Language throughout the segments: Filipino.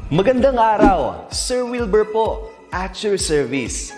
Magandang araw, Sir Wilbur po, at your service.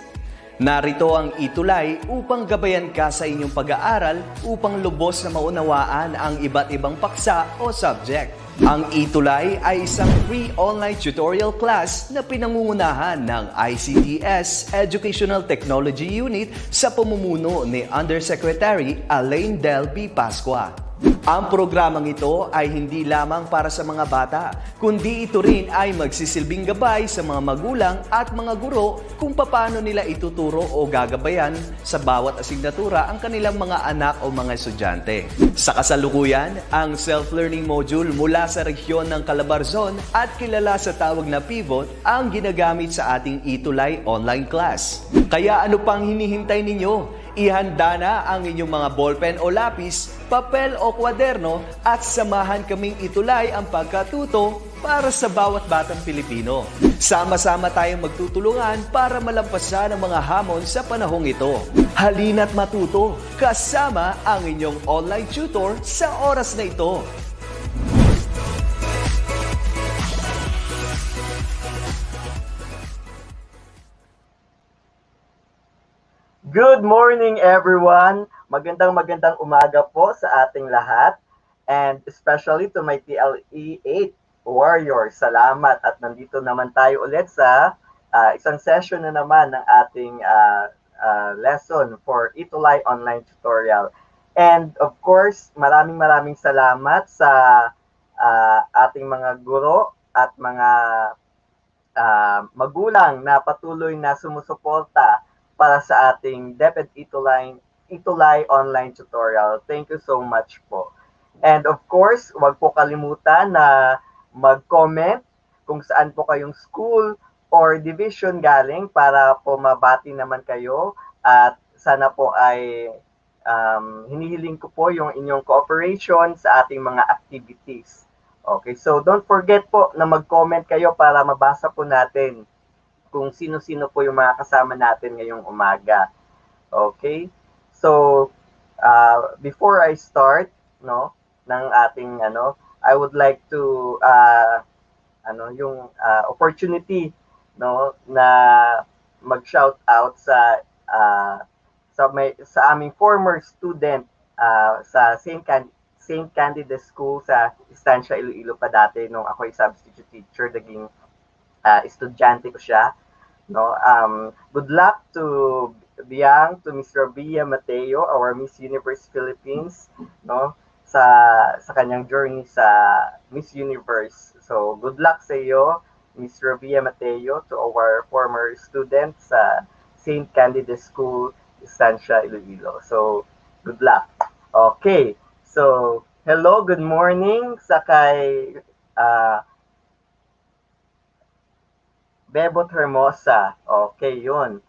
Narito ang ETUlay upang gabayan ka sa inyong pag-aaral upang lubos na maunawaan ang iba't ibang paksa o subject. Ang ETUlay ay isang free online tutorial class na pinangungunahan ng DepEd Educational Technology Unit sa pamumuno ni Undersecretary Elaine Del B. Pascua. Ang programang ito ay hindi lamang para sa mga bata, kundi ito rin ay magsisilbing gabay sa mga magulang at mga guro kung paano nila ituturo o gagabayan sa bawat asignatura ang kanilang mga anak o mga estudyante. Sa kasalukuyan, ang self-learning module mula sa rehiyon ng Calabarzon at kilala sa tawag na pivot ang ginagamit sa ating ETUlay online class. Kaya ano pang hinihintay ninyo? Ihanda na ang inyong mga ballpen o lapis, papel o kwaderno at samahan kaming itulay ang pagkatuto para sa bawat batang Pilipino. Sama-sama tayong magtutulungan para malampasan ang mga hamon sa panahong ito. Halina't matuto kasama ang inyong online tutor sa oras na ito. Good morning everyone! Magandang umaga po sa ating lahat and especially to my TLE 8 warriors. Salamat at nandito naman tayo ulit sa isang session na naman ng ating lesson for ETUlay online tutorial. And of course, maraming salamat sa ating mga guro at mga magulang na patuloy na sumusuporta para sa ating DepEd ETUlay online tutorial. Thank you so much po. And of course, huwag po kalimutan na mag-comment kung saan po kayong school or division galing para po mabati naman kayo at sana po ay hinihiling ko po yung inyong cooperation sa ating mga activities. Okay, so don't forget po na mag-comment kayo para mabasa po natin kung sino-sino po yung mga kasama natin ngayong umaga. Okay? So, before I start, ng ating I would like to yung opportunity, na mag-shout out sa aming former student sa St. Candidate School sa Estancia, Iloilo pa dati nung ako ay substitute teacher, naging estudyante ko siya. Good luck to Miss Rabia Mateo, our Miss Universe Philippines, sa kanyang journey sa Miss Universe. So good luck sa iyo, Miss Rabia Mateo, to our former student sa St. Candidate School, Estancia, Iloilo. So good luck. Okay. So hello, good morning sa kay Bebot Hermosa. Okay, yun.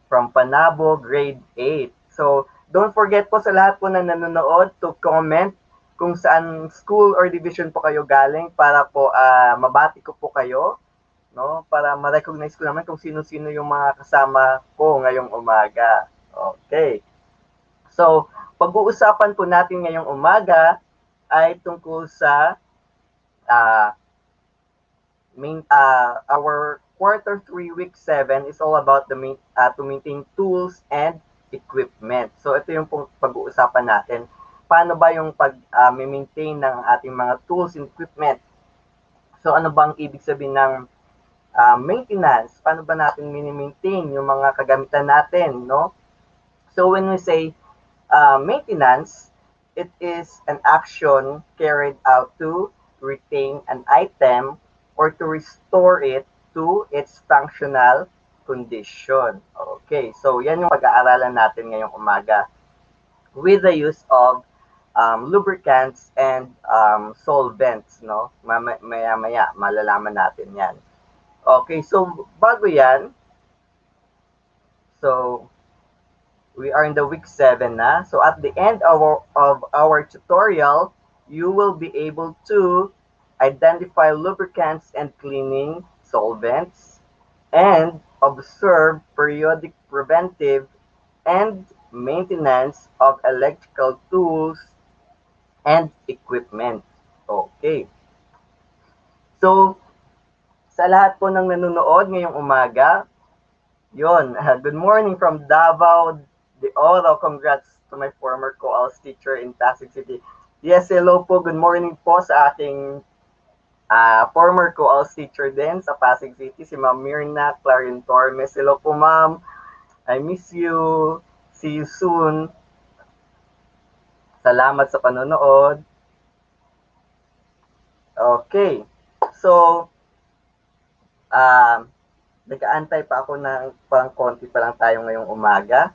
From Panabo, grade 8. So, don't forget po sa lahat po na nanonood to comment kung saan school or division po kayo galing para po mabati ko po kayo, para ma-recognize ko naman kung sino-sino yung mga kasama ko ngayong umaga. Okay. So, pag-uusapan po natin ngayong umaga ay tungkol sa our quarter 3 week 7 is all about to maintain tools and equipment. So ito yung pag-uusapan natin. Paano ba yung pag-maintain ng ating mga tools and equipment? So ano bang ibig sabihin ng maintenance? Paano ba natin mini-maintain yung mga kagamitan natin, So when we say maintenance, it is an action carried out to retain an item or to restore it to its functional condition. Okay, so yan yung pag-aaralan natin ngayong umaga with the use of lubricants and solvents, Maya-maya, malalaman natin yan. Okay, so bago yan, so we are in the week 7 na. So at the end of our tutorial, you will be able to identify lubricants and cleaning solvents, and observe periodic preventive and maintenance of electrical tools and equipment. Okay. So, Sa lahat po ng nanonood ngayong umaga, yun, good morning from Davao de Oro. Congrats to my former co-als teacher in Pasig City. Yes, hello po. Good morning po sa ating former co-als teacher din sa Pasig City, si Ma'am Mirna Clarin Tormes. Hello po, Ma'am. I miss you. See you soon. Salamat sa panonood. Okay. So, nag-aantay pa ako ng pang konti pa lang tayo ngayong umaga.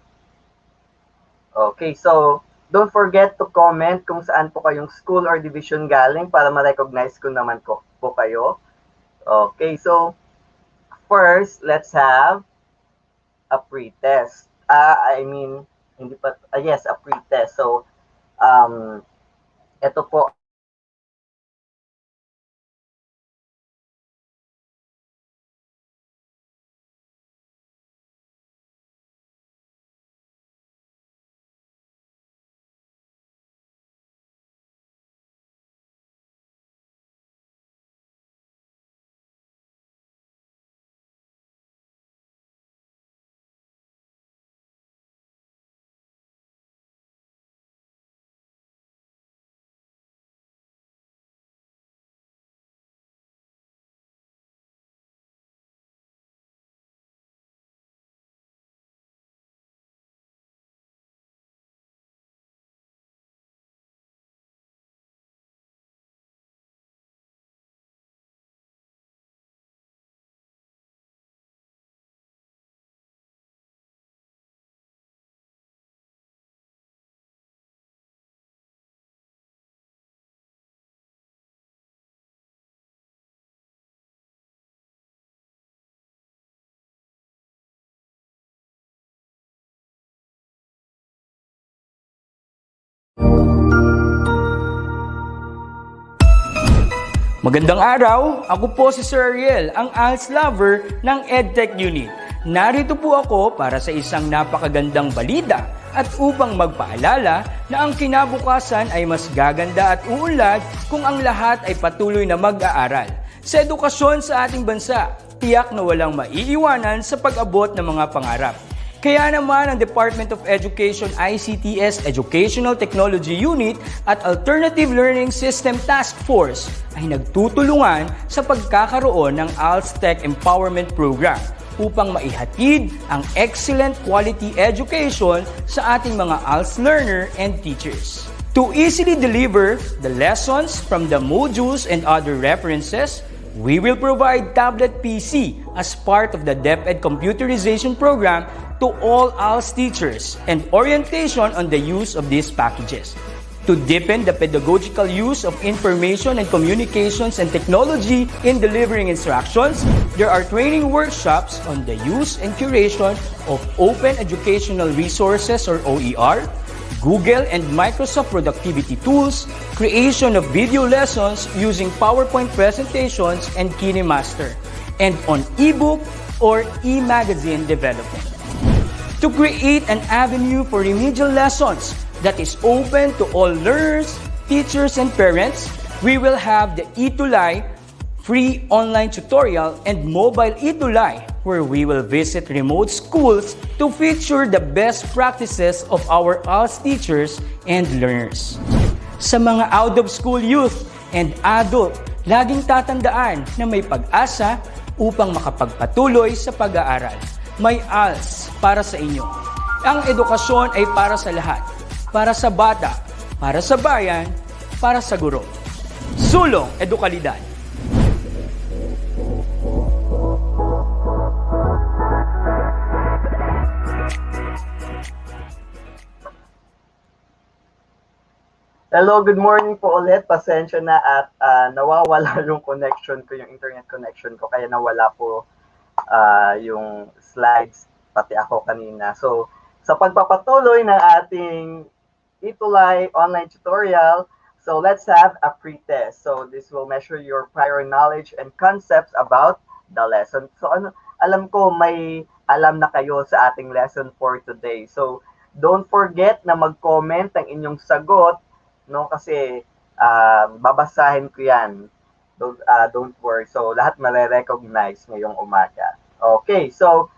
Okay, so don't forget to comment kung saan po kayong school or division galing para ma-recognize ko naman po kayo. Okay, so first, let's have a pre-test. Yes, a pre-test. So, ito po. Magandang araw, ako po si Sir Ariel, ang ALS lover ng Edtech Unit. Narito po ako para sa isang napakagandang balita at upang magpaalala na ang kinabukasan ay mas gaganda at uunlad kung ang lahat ay patuloy na mag-aaral. Sa edukasyon sa ating bansa, tiyak na walang maiiwanan sa pag-abot ng mga pangarap. Kaya naman ang Department of Education ICT's Educational Technology Unit at Alternative Learning System Task Force ay nagtutulungan sa pagkakaroon ng ALS Tech Empowerment Program upang maihatid ang excellent quality education sa ating mga ALS learner and teachers. To easily deliver the lessons from the modules and other references, we will provide tablet PC as part of the DepEd computerization program to all ALS teachers and orientation on the use of these packages. To deepen the pedagogical use of information and communications and technology in delivering instructions, there are training workshops on the use and curation of open educational resources or OER, Google and Microsoft productivity tools, creation of video lessons using PowerPoint presentations and KineMaster, and on ebook or e-magazine development. To create an avenue for remedial lessons that is open to all learners, teachers, and parents, we will have the ETUlay free online tutorial and mobile ETUlay, where we will visit remote schools to feature the best practices of our ALS teachers and learners. Sa mga out-of-school youth and adult, laging tatandaan na may pag-asa upang makapagpatuloy sa pag-aaral. May ALS para sa inyo. Ang edukasyon ay para sa lahat. Para sa bata, para sa bayan, para sa guro. Sulong Edukalidad. Hello, good morning po ulit. Pasensya na at nawawala yung connection ko, yung internet connection ko. Kaya nawala po yung slides, pati ako kanina. So, sa pagpapatuloy ng ating ETUlay online tutorial, so let's have a pre-test. So, this will measure your prior knowledge and concepts about the lesson. So, alam ko may alam na kayo sa ating lesson for today. So, don't forget na mag-comment ang inyong sagot, no? Kasi babasahin ko yan. Don't worry. So, lahat mare-recognize ngayong umaga. Okay, so,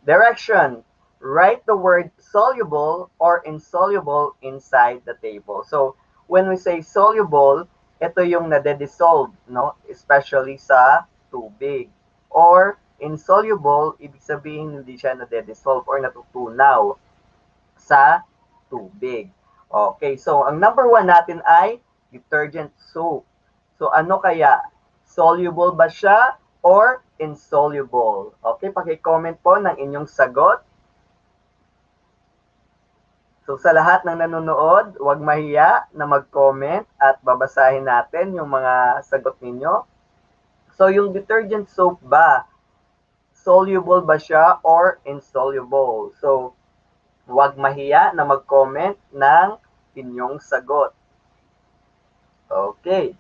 direction. Write the word soluble or insoluble inside the table. So, when we say soluble, ito yung nade-dissolve, no? Especially sa tubig. Or insoluble, ibig sabihin hindi siya nade-dissolve or natutunaw sa tubig. Okay, so ang number 1 natin ay detergent soap. So ano kaya? Soluble ba siya or insoluble? Okay, paki-comment po ng inyong sagot. So sa lahat ng nanonood, huwag mahiya na mag-comment at babasahin natin yung mga sagot ninyo. So yung detergent soap ba, soluble ba siya or insoluble? So huwag mahiya na mag-comment ng inyong sagot. Okay.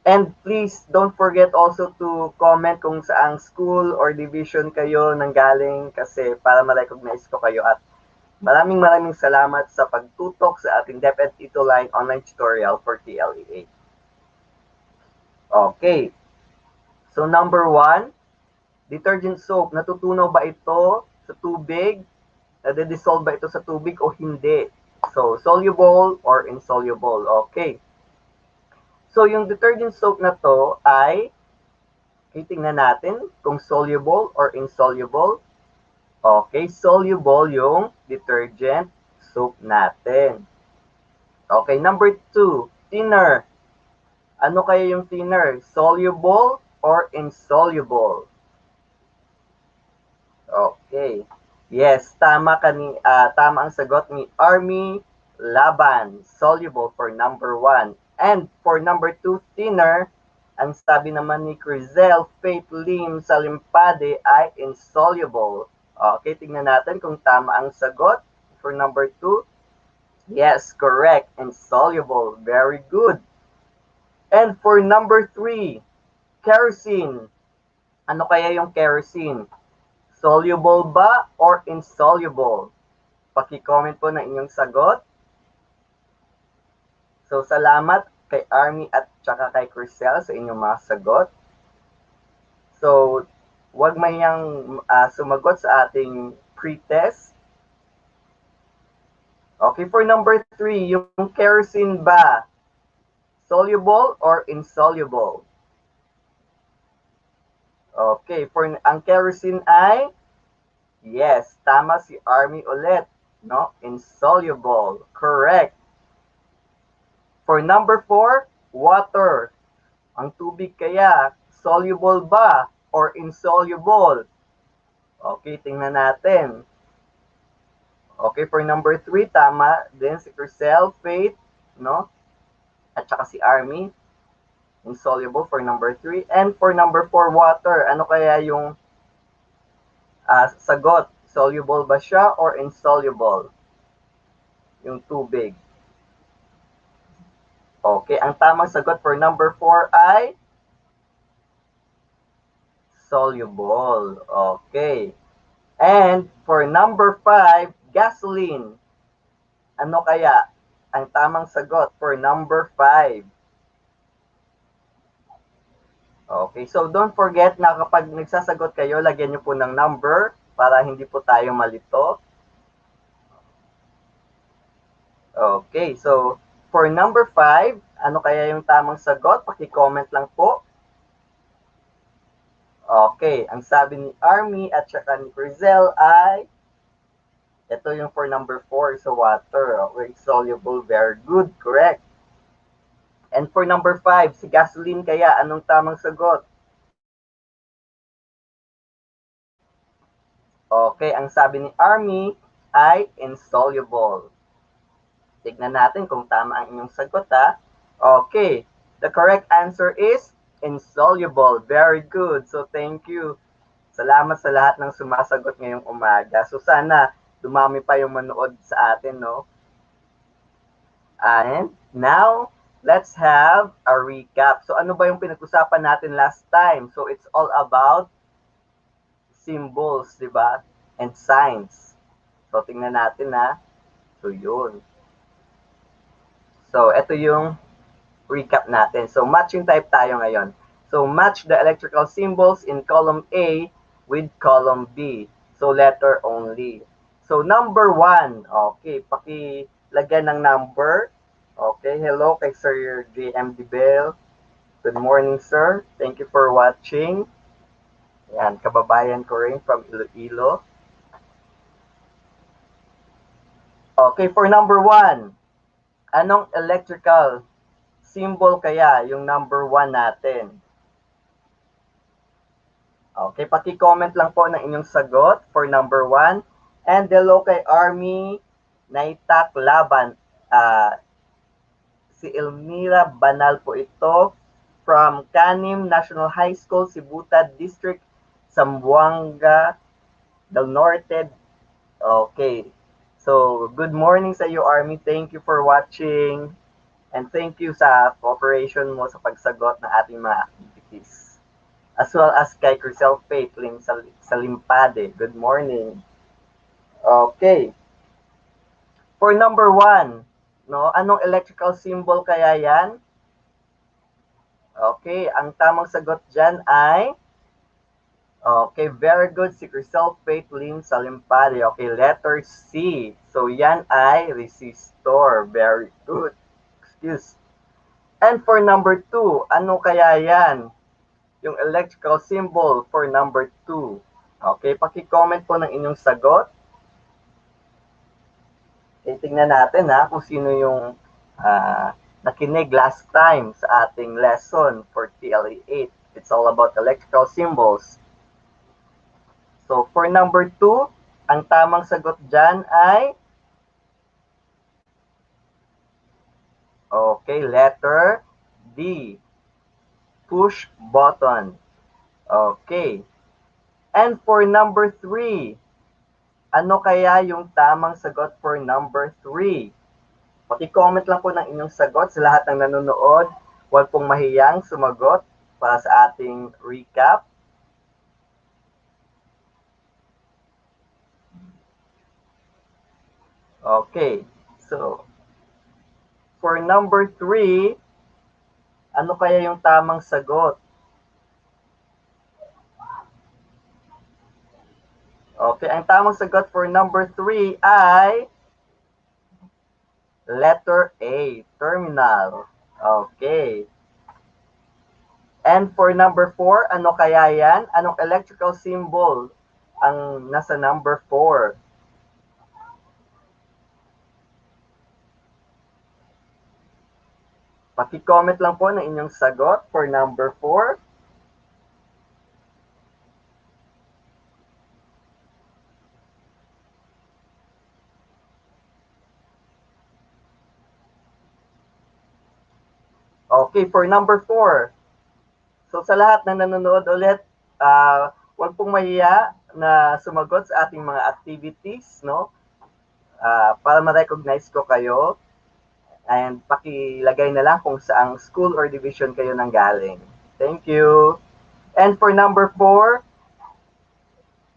And please don't forget also to comment kung saang school or division kayo nanggaling kasi para ma-recognize ko kayo at maraming salamat sa pagtutok sa ating DepEd ETUlay online tutorial for TLE. Okay. So number 1, detergent soap. Natutunaw ba ito sa tubig? Nade-dissolve ba ito sa tubig o hindi? So soluble or insoluble? Okay. So yung detergent soap na to ay titingnan natin kung soluble or insoluble. Okay, soluble yung detergent soap natin. Okay, number 2, thinner. Ano kaya yung thinner? Soluble or insoluble? Okay. Yes, tama ang sagot ni Army Laban. Soluble for number 1. And for number 2, thinner, ang sabi naman ni Crizel Faith Lim Salimpade ay insoluble. Okay, tingnan natin kung tama ang sagot for number 2. Yes, correct. Insoluble. Very good. And for number 3, kerosene. Ano kaya yung kerosene? Soluble ba or insoluble? Paki-comment po ng inyong sagot. So, salamat kay Army at saka kay Crisel sa inyong mga sagot. So, huwag mahiyang sumagot sa ating pre-test. Okay, for number 3, yung kerosene ba, soluble or insoluble? Okay, for ang kerosene ay, yes, tama si Army ulit, no? Insoluble, correct. For number 4, water. Ang tubig kaya, soluble ba or insoluble? Okay, tingnan natin. Okay, for number 3, tama din si Crisel, Faith, no? At saka si Army. Insoluble for number 3. And for number 4, water. Ano kaya yung sagot? Soluble ba siya or insoluble? Yung tubig. Okay, ang tamang sagot for number 4 ay soluble. Okay. And for number 5, gasoline. Ano kaya ang tamang sagot for number 5? Okay, so don't forget na kapag nagsasagot kayo, lagyan nyo po ng number para hindi po tayo malito. Okay, so for number 5, ano kaya yung tamang sagot? Paki-comment lang po. Okay, ang sabi ni Army at saka ni Crizel ay ito yung for number 4, so water. Okay, soluble, very good, correct. And for number 5, si gasoline kaya, anong tamang sagot? Okay, ang sabi ni Army ay insoluble. Tignan natin kung tama ang inyong sagot, ha? Okay, the correct answer is insoluble. Very good. So, thank you. Salamat sa lahat ng sumasagot ngayong umaga. So, sana dumami pa yung manood sa atin, no? And now, let's have a recap. So, ano ba yung pinag-usapan natin last time? So, it's all about symbols, di ba? And signs. So, tingnan natin, ha? So, yun. So, ito yung recap natin. So, matching type tayo ngayon. So, match the electrical symbols in column A with column B. So, letter only. So, number 1. Okay, pakilagyan ng number. Okay, hello kay Sir JM Dibel. Good morning, sir. Thank you for watching. Yan, kababayan ko rin from Iloilo. Okay, for number 1. Anong electrical symbol kaya yung number 1 natin? Okay, paki-comment lang po ng inyong sagot for number 1. And hello kay Army Naitak Laban. Si Elmira Banal po ito from Canim National High School, Sibuta District, Zamboanga del Norte. Okay. So, good morning sa iyo, Army. Thank you for watching. And thank you sa cooperation mo sa pagsagot ng ating mga activities. As well as kay Crisel Faith sa Limpade. Good morning. Okay. For number 1, no, anong electrical symbol kaya yan? Okay, ang tamang sagot dyan ay okay, very good. Si Crisel Faith Lynn Salimpade. Okay, letter C. So, yan ay resistor. Very good. Excuse. And for number 2, ano kaya yan? Yung electrical symbol for number 2. Okay, paki-comment po ng inyong sagot. Okay, tingnan natin kung sino yung nakinig last time sa ating lesson for TLE 8. It's all about electrical symbols. So, for number 2, ang tamang sagot dyan ay okay, letter D. Push button. Okay. And for number 3, ano kaya yung tamang sagot for number 3? Paki-comment lang po ng inyong sagot sa lahat ng nanonood. Huwag pong mahiyang sumagot para sa ating recap. Okay, so for number 3, ano kaya yung tamang sagot? Okay, ang tamang sagot for number 3 ay letter A, terminal. Okay. And for number 4, ano kaya yan? Anong electrical symbol ang nasa number 4? Paki-comment lang po ng inyong sagot for number 4. Okay, for number 4. So sa lahat na nanonood ulit, huwag pong mahiya na sumagot sa ating mga activities, no? Para ma-recognize ko kayo. And pakilagay na lang kung saang school or division kayo nanggaling. Thank you. And for number 4,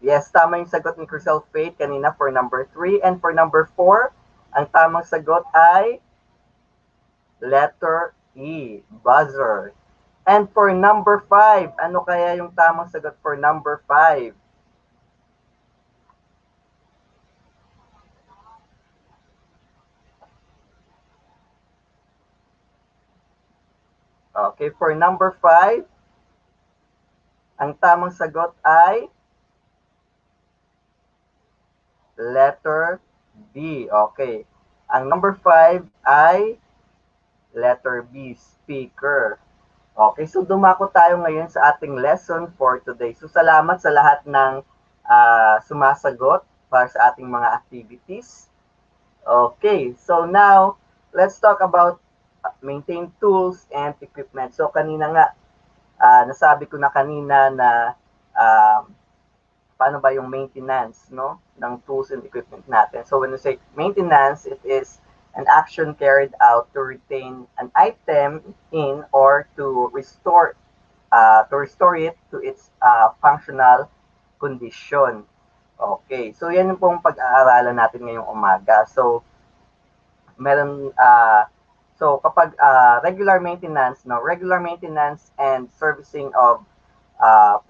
yes, tama yung sagot ni Crisel Faith kanina for number 3. And for number 4, ang tamang sagot ay letter E, buzzer. And for number 5, ano kaya yung tamang sagot for number 5? Okay, for number 5, ang tamang sagot ay letter B. Okay. Ang number 5 ay letter B, speaker. Okay, so dumako tayo ngayon sa ating lesson for today. So salamat sa lahat ng sumasagot para sa ating mga activities. Okay, so now, let's talk about maintain tools and equipment. So kanina nga, nasabi ko na kanina na paano ba yung maintenance, no, ng tools and equipment natin. So when we say maintenance, it is an action carried out to retain an item in or to restore it to its functional condition. Okay, so yan yung pong pag-aaralan natin ngayong umaga. So meron So kapag regular maintenance, no, regular maintenance and servicing of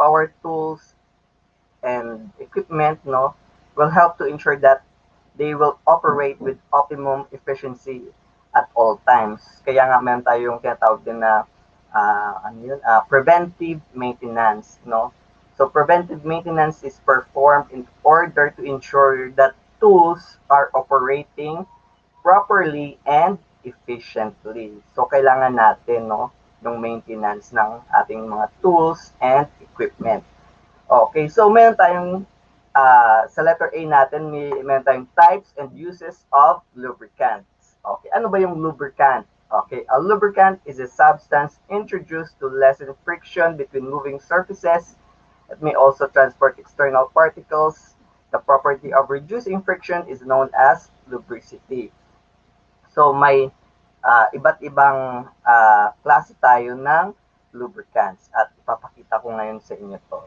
power tools and equipment, no, will help to ensure that they will operate with optimum efficiency at all times. Kaya nga meron tayong tinatawag din na preventive maintenance, no? So preventive maintenance is performed in order to ensure that tools are operating properly and efficiently. So kailangan natin, no, yung maintenance ng ating mga tools and equipment. Okay, so meron tayong sa letter A natin, meron tayong types and uses of lubricants. Okay, ano ba yung lubricant? Okay, a lubricant is a substance introduced to lessen friction between moving surfaces. It may also transport external particles. The property of reducing friction is known as lubricity. So may iba't ibang klase tayo ng lubricants at ipapakita ko ngayon sa inyo to.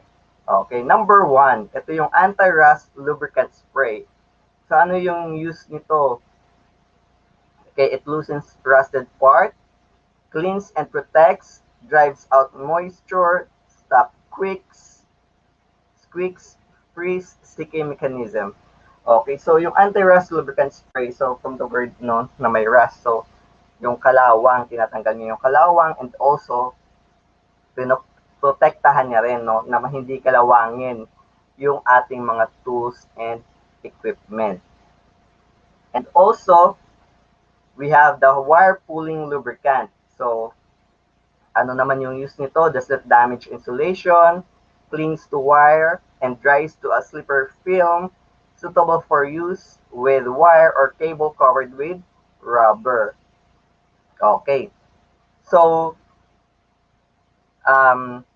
Okay, number 1, ito yung anti-rust lubricant spray. So ano yung use nito? Okay, it loosens rusted part, cleans and protects, drives out moisture, stop squeaks, freeze, sticky mechanism. Okay, so yung anti-rust lubricant spray, so from the word no, na may rust, so yung kalawang, tinatanggal niya yung kalawang, and also protektahan niya rin, no, na hindi kalawangin yung ating mga tools and equipment. And also, we have the wire pulling lubricant. So, ano naman yung use nito? Does not damage insulation, clings to wire, and dries to a slippery film, suitable for use with wire or cable covered with rubber. Okay. So,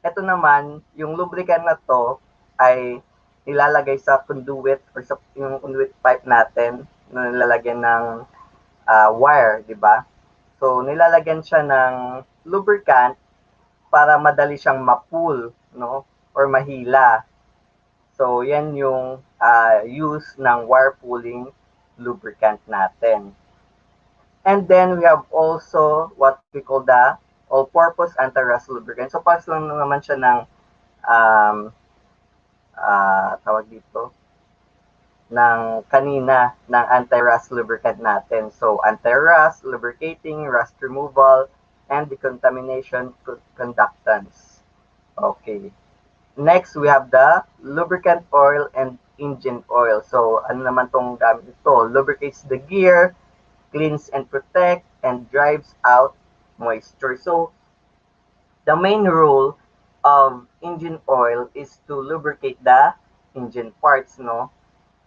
ito naman, yung lubricant na to ay nilalagay sa conduit or sa yung conduit pipe natin na nilalagyan ng wire, di ba? So, nilalagyan siya ng lubricant para madali siyang ma-pull, no? Or mahila. So, yan yung use ng wire pulling lubricant natin. And then, we have also what we call the all-purpose anti-rust lubricant. So, pas lang naman siya ng tawag dito, ng kanina, ng anti-rust lubricant natin. So, anti-rust, lubricating, rust removal, and decontamination conductance. Okay. Next, we have the lubricant oil and engine oil. So, ano naman tong gamit ito? Lubricates the gear, cleans and protect, and drives out moisture. So, the main role of engine oil is to lubricate the engine parts, no,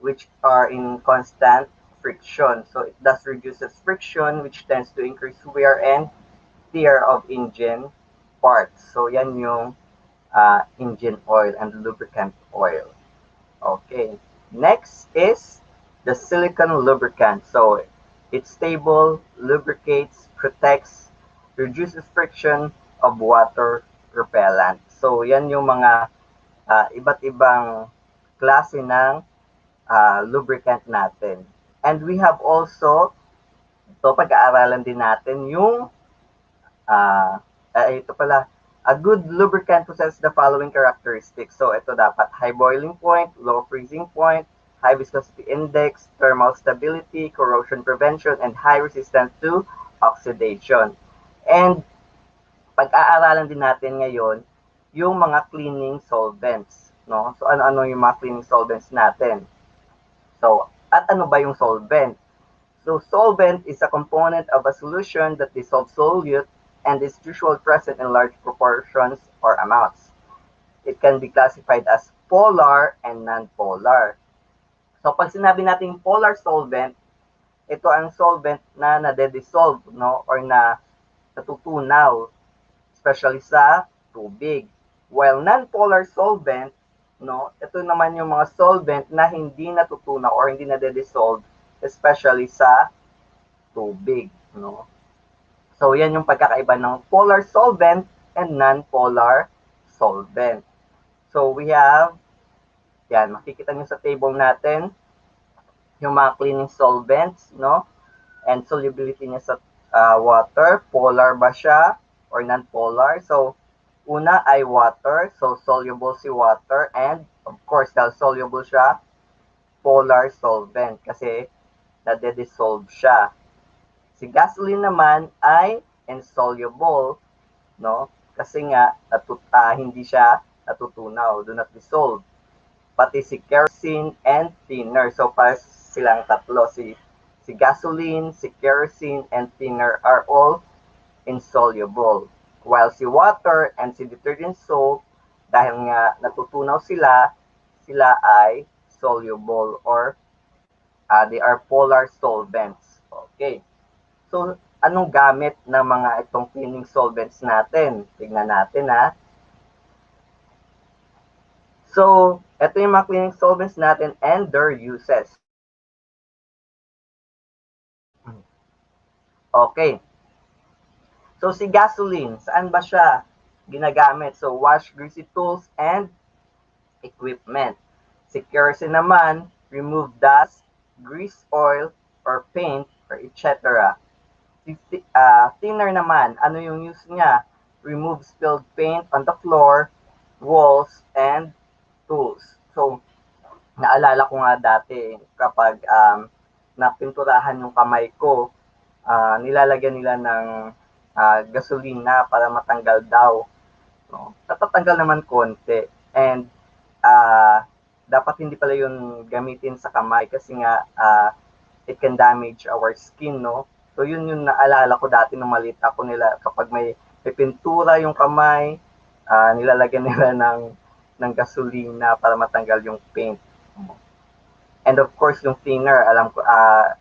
which are in constant friction. So, it thus reduces friction, which tends to increase wear and tear of engine parts. So, yan yung engine oil and lubricant oil. Okay. Next is the silicone lubricant. So, it's stable, lubricates, protects, reduces friction of water repellent. So, yan yung mga iba't ibang klase ng lubricant natin. And we have also, ito pag-aaralan din natin yung, ito pala, a good lubricant possesses the following characteristics. So, ito dapat high boiling point, low freezing point, high viscosity index, thermal stability, corrosion prevention, and high resistance to oxidation. And pag-aaralan din natin ngayon yung mga cleaning solvents, no? So ano-ano yung mga cleaning solvents natin? So, at ano ba yung solvent? So, solvent is a component of a solution that dissolves solute and is usually present in large proportions or amounts. It can be classified as polar and non-polar. So, pag sinabi natin polar solvent, ito ang solvent na nade-dissolve, no, or na natutunaw, especially sa tubig. While non-polar solvent, no, ito naman yung mga solvent na hindi natutunaw or hindi nade-dissolve, especially sa tubig, no. So, yan yung pagkakaiba ng polar solvent and non-polar solvent. So, we have, yan, makikita nyo sa table natin, yung mga cleaning solvents, no? And solubility niya sa water, polar ba siya or non-polar? So, una ay water, so soluble si water, and of course, dahil soluble siya, polar solvent kasi nade-dissolve siya. Si gasoline naman ay insoluble, no? Kasi nga hindi siya natutunaw, do not dissolve. Pati si kerosene and thinner. So para silang tatlo, si gasoline, si kerosene and thinner are all insoluble. While si water and si detergent soap, dahil nga natutunaw sila, sila ay soluble or they are polar solvents. Okay. So, anong gamit ng mga itong cleaning solvents natin? Tignan natin ha. So, ito yung mga cleaning solvents natin and their uses. Okay. So, si gasoline, saan ba siya ginagamit? So, wash greasy tools and equipment. Si kerosene naman, remove dust, grease oil, or paint, or etc. Thinner naman, ano yung use niya? Remove spilled paint on the floor, walls, and tools. So, naalala ko nga dati kapag napinturahan yung kamay ko, nilalagyan nila ng gasolina para matanggal daw. No? Natatanggal naman konti. And dapat hindi pala yun gamitin sa kamay kasi nga it can damage our skin, no? So yun yung naalala ko dati nung maliit ako nila kapag may pintura yung kamay, nilalagyan nila ng gasolina para matanggal yung paint. And of course yung thinner,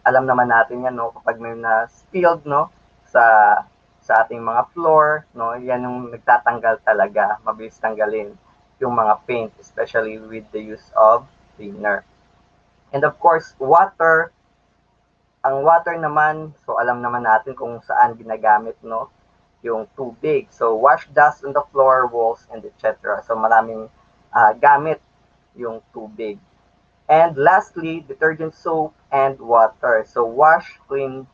alam naman natin yan, no, kapag may na spilled, no, sa ating mga floor, no, yan yung nagtatanggal talaga, mabilis tanggalin yung mga paint, especially with the use of thinner. And of course, water. Ang water naman, so alam naman natin kung saan ginagamit, no? Yung tubig. So, wash dust on the floor, walls, and etc. So, maraming gamit yung tubig. And lastly, detergent soap and water. So, wash, clean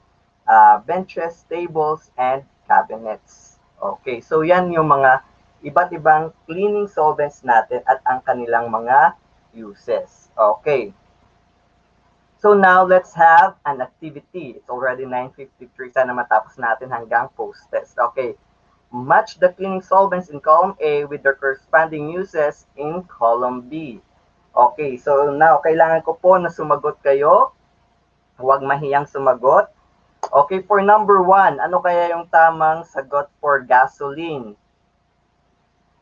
benches, tables, and cabinets. Okay, so yan yung mga iba't ibang cleaning solvents natin at ang kanilang mga uses. Okay. So now, let's have an activity. It's already 9:53. Sana matapos natin hanggang post-test. Okay. Match the cleaning solvents in column A with their corresponding uses in column B. Okay. So now, kailangan ko po na sumagot kayo. Huwag mahiyang sumagot. Okay. For number 1, ano kaya yung tamang sagot for gasoline?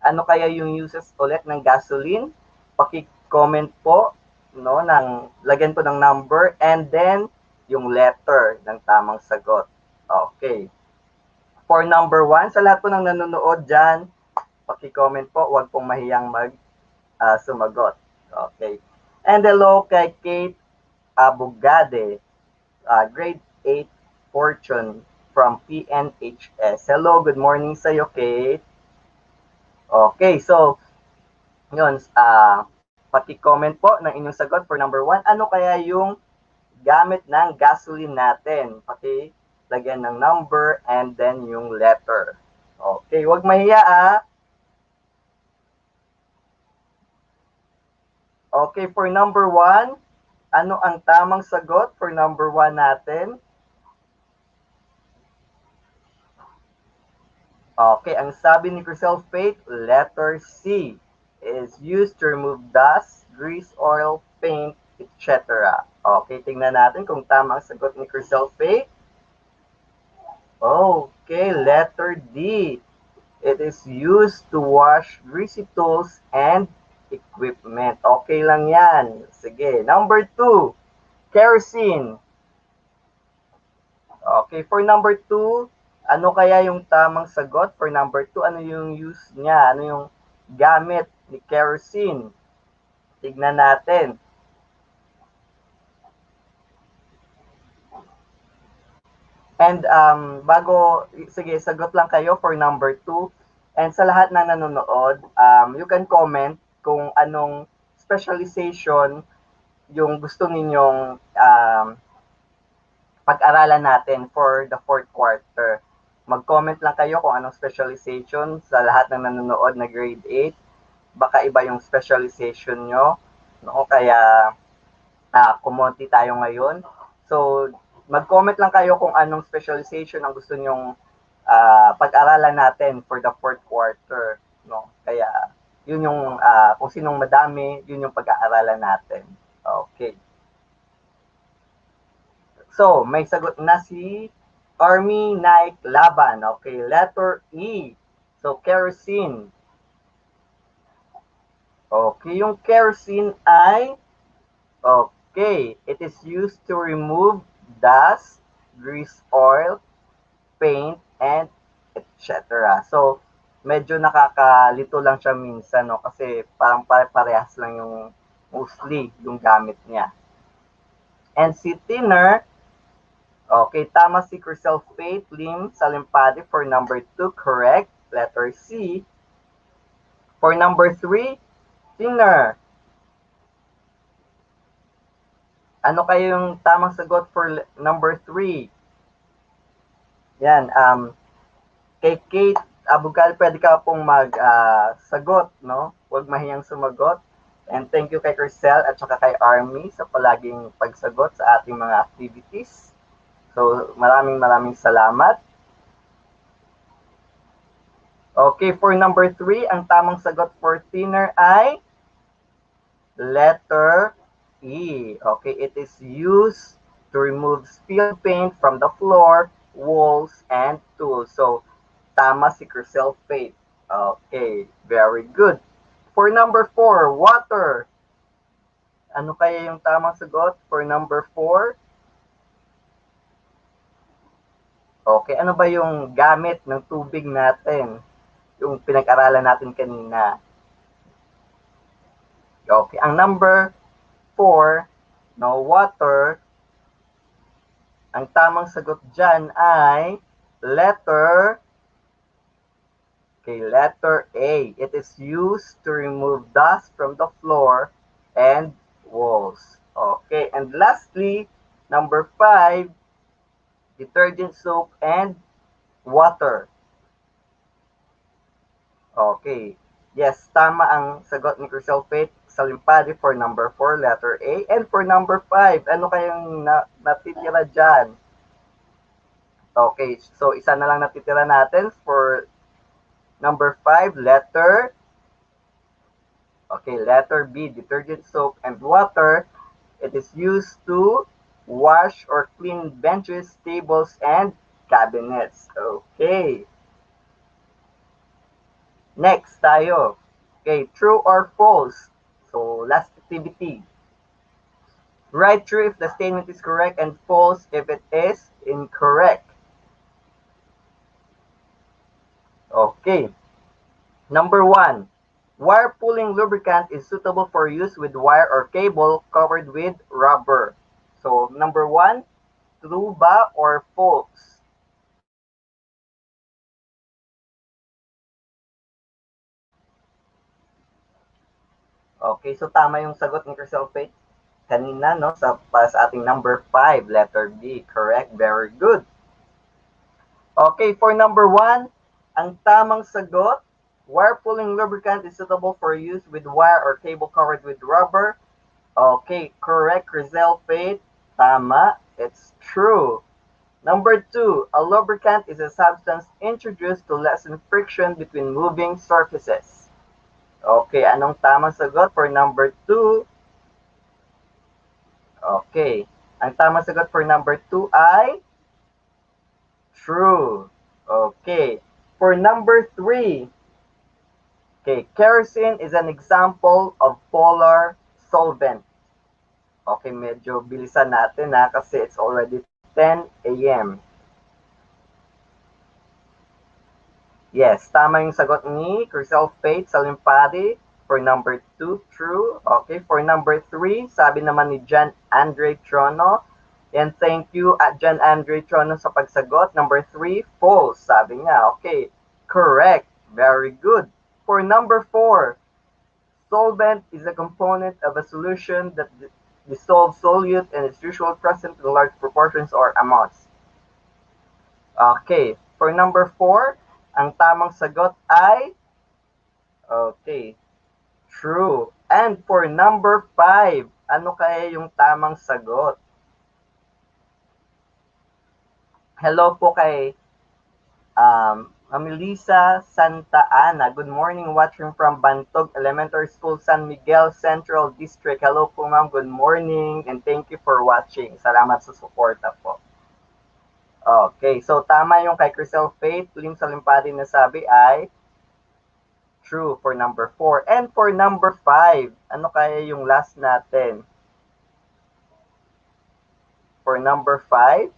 Ano kaya yung uses ulit ng gasoline? Paki-comment po, no, lagyan po ng number and then yung letter ng tamang sagot. Okay. For number 1, sa lahat po ng nanonood dyan, paki-comment po, huwag pong mahiyang sumagot. Okay. And hello kay Kate Abugade, grade 8 Fortune from PNHS. Hello, good morning sa iyo, Kate. Okay, so yun, paki-comment po ng inyong sagot for number 1. Ano kaya yung gamit ng gasoline natin? Paki-lagyan ng number and then yung letter. Okay, huwag mahiya Okay, for number 1, ano ang tamang sagot for number 1 natin? Okay, ang sabi ni Crisel Faith, letter C is used to remove dust, grease, oil, paint, etc. Okay, tingnan natin kung tama ang sagot ni Crisel Faith. Okay, letter D. It is used to wash greasy tools and equipment. Okay lang yan. Sige, number 2, kerosene. Okay, for number 2, ano kaya yung tamang sagot for number 2? Ano yung use niya? Ano yung gamit ni kerosene? Tignan natin. And sige, sagot lang kayo for number 2. And sa lahat na nanonood, you can comment kung anong specialization yung gusto ninyong pag-aralan natin for the fourth quarter. Mag-comment lang kayo kung anong specialization sa lahat ng nanonood na grade 8. Baka iba yung specialization nyo. No? Kaya kumonti tayo ngayon. So, mag-comment lang kayo kung anong specialization ang gusto nyong pag-aralan natin for the fourth quarter. No? Kaya, yun yung, kung sinong madami, yun yung pag-aaralan natin. Okay. So, may sagot na si Army Nike Laban. Okay, letter E. So, kerosene. Okay, yung kerosene ay, okay, it is used to remove dust, grease oil, paint, and etc. So, medyo nakakalito lang siya minsan, no? Kasi parang pare-parehas lang yung mostly yung gamit niya. And si thinner, okay, tama si Crucelfate, Lim, Salimpadi for number 2, correct. Letter C. For number 3, thinner. Ano kayo yung tamang sagot for number 3? Yan, kay Kate Abugal, pwede ka pong mag-sagot, no? Huwag mahiyang sumagot. And thank you kay Crisel at saka kay Army sa palaging pagsagot sa ating mga activities. So, maraming salamat. Okay, for number 3, ang tamang sagot for thinner ay letter E. Okay, it is used to remove spilled paint from the floor, walls, and tools. So, tama si Crucelfate. Okay, very good. For number 4, water. Ano kaya yung tamang sagot for number 4? Okay, ano ba yung gamit ng tubig natin? Yung pinag-aralan natin kanina. Okay, ang number 4, no, water, ang tamang sagot dyan ay letter A. It is used to remove dust from the floor and walls. Okay, and lastly, number 5, detergent soap and water. Okay. Yes, tama ang sagot ni Crucelfate Salimpadi for number 4, letter A. And for number 5, ano kayong natitira dyan? Okay, so isa na lang natitira natin for number 5, letter B, detergent soap and water. It is used to wash or clean benches, tables, and cabinets. Okay. Next tayo. Okay, true or false? So, last activity. Write true if the statement is correct and false if it is incorrect. Okay. Number 1. Wire pulling lubricant is suitable for use with wire or cable covered with rubber. So, number 1, true ba or false? Okay, so tama yung sagot ni Crucelfate kanina, no? Para sa ating number 5, letter B. Correct, very good. Okay, for number 1, ang tamang sagot, wire pulling lubricant is suitable for use with wire or cable covered with rubber. Okay, correct, Crucelfate. Tama, it's true. Number 2, a lubricant is a substance introduced to lessen friction between moving surfaces. Okay, anong tamang sagot for number 2? Okay, ang tamang sagot for number 2 ay true. Okay, for number 3, okay, kerosene is an example of polar solvent. Okay, medyo bilisan natin kasi it's already 10 a.m. Yes, tama yung sagot ni Crucelfate Salimpadi for number 2, true. Okay, for number 3, sabi naman ni John Andre Trono. And thank you at John Andre Trono sa pagsagot. Number 3, false, sabi niya. Okay, correct. Very good. For number 4, solvent is a component of a solution that dissolved solute and is usually present in large proportions or amounts. Okay, for number 4, ang tamang sagot ay, okay, true. And for number 5, ano kaya yung tamang sagot? Hello po kay Melissa Santa Ana. Good morning, watching from Bantog Elementary School, San Miguel Central District. Hello po ma'am, good morning and thank you for watching. Salamat sa suporta po. Okay, so tama yung kay Crisel Faith, Lim Salimpadi na sabi ay true for number 4. And for number 5, ano kaya yung last natin? For number 5,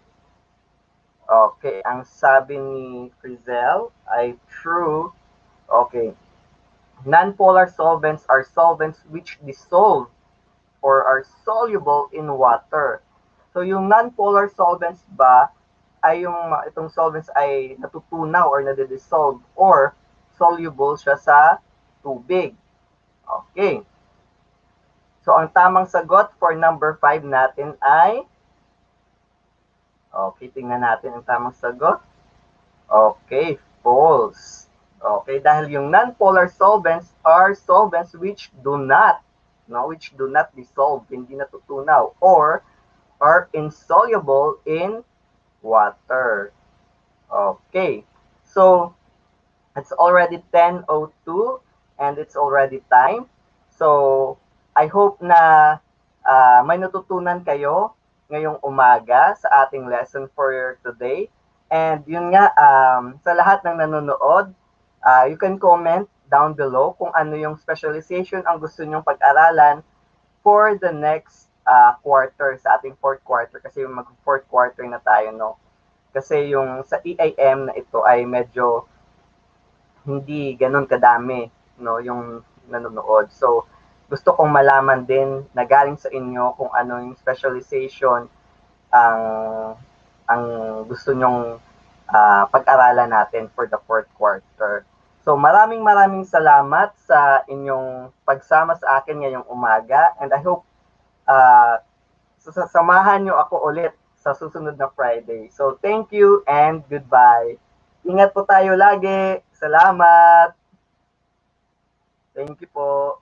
okay, ang sabi ni Frizel ay true. Okay. Non-polar solvents are solvents which dissolve or are soluble in water. So yung non-polar solvents ba ay yung itong solvents ay natutunaw or nade-dissolve or soluble siya sa tubig. Okay. So ang tamang sagot for number 5 natin ay, okay, tingnan natin ang tamang sagot. Okay, false. Okay, dahil yung non-polar solvents are solvents which do not dissolve, hindi natutunaw, or are insoluble in water. Okay, so it's already 10:02 and it's already time. So I hope na may natutunan kayo ngayong umaga sa ating lesson for today. And yun nga, sa lahat ng nanonood, you can comment down below kung ano yung specialization ang gusto nyong pag-aralan for the next quarter, sa ating fourth quarter. Kasi yung mag-fourth quarter na tayo, no? Kasi yung sa EIM na ito ay medyo hindi ganun kadami, no? Yung nanonood. So, gusto kong malaman din na galing sa inyo kung ano yung specialization ang gusto nyong pag-aralan natin for the fourth quarter. So maraming salamat sa inyong pagsama sa akin ngayong umaga, and I hope sasamahan nyo ako ulit sa susunod na Friday. So thank you and goodbye. Ingat po tayo lagi. Salamat. Thank you po.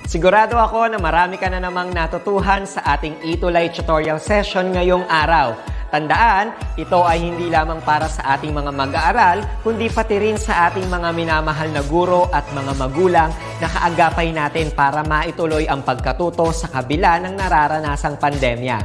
Sigurado ako na marami ka na namang natutuhan sa ating ETUlay tutorial session ngayong araw. Tandaan, ito ay hindi lamang para sa ating mga mag-aaral, kundi pati rin sa ating mga minamahal na guro at mga magulang na kaagapay natin para maituloy ang pagkatuto sa kabila ng nararanasang pandemya.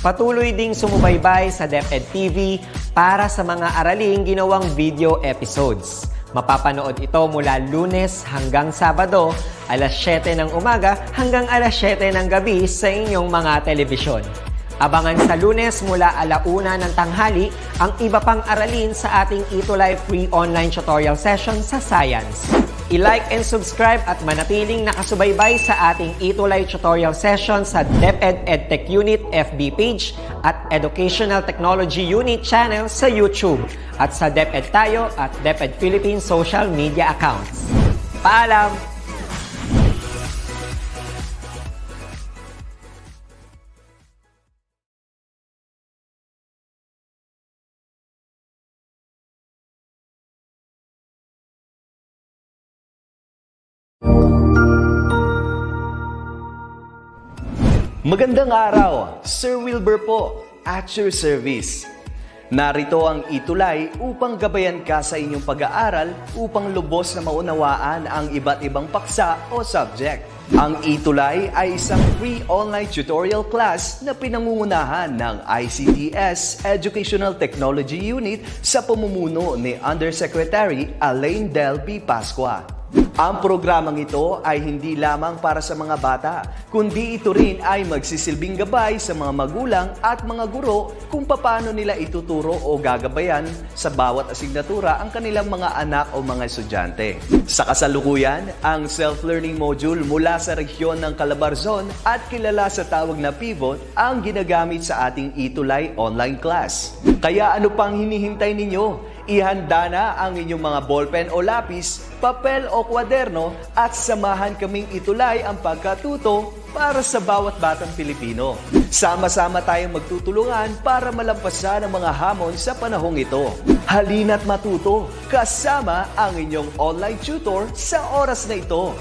Patuloy ding sumubaybay sa DepEd TV para sa mga araling ginawang video episodes. Mapapanood ito mula Lunes hanggang Sabado, alas 7 ng umaga hanggang alas 7 ng gabi sa inyong mga telebisyon. Abangan sa Lunes mula 1:00 ng tanghali ang iba pang aralin sa ating ETUlay free online tutorial session sa Science. I-like and subscribe at manatiling nakasubaybay sa ating ETUlay tutorial session sa DepEd Edtech Unit FB page at Educational Technology Unit channel sa YouTube at sa DepEd Tayo at DepEd Philippines social media accounts. Paalam! Magandang araw, Sir Wilbur po, at your service. Narito ang ETUlay upang gabayan ka sa inyong pag-aaral upang lubos na maunawaan ang iba't ibang paksa o subject. Ang ETUlay ay isang free online tutorial class na pinangungunahan ng DepEd Educational Technology Unit sa pamumuno ni Undersecretary Elaine Del B. Pascua. Ang programang ito ay hindi lamang para sa mga bata, kundi ito rin ay magsisilbing gabay sa mga magulang at mga guro kung paano nila ituturo o gagabayan sa bawat asignatura ang kanilang mga anak o mga estudyante. Sa kasalukuyan, ang self-learning module mula sa rehiyon ng Calabarzon at kilala sa tawag na Pivot ang ginagamit sa ating ETUlay online class. Kaya ano pang hinihintay ninyo? Ihanda na ang inyong mga ballpen o lapis, papel o kwaderno at samahan kaming itulay ang pagkatuto para sa bawat batang Pilipino. Sama-sama tayong magtutulungan para malampasan ang mga hamon sa panahong ito. Halina't matuto kasama ang inyong online tutor sa oras na ito.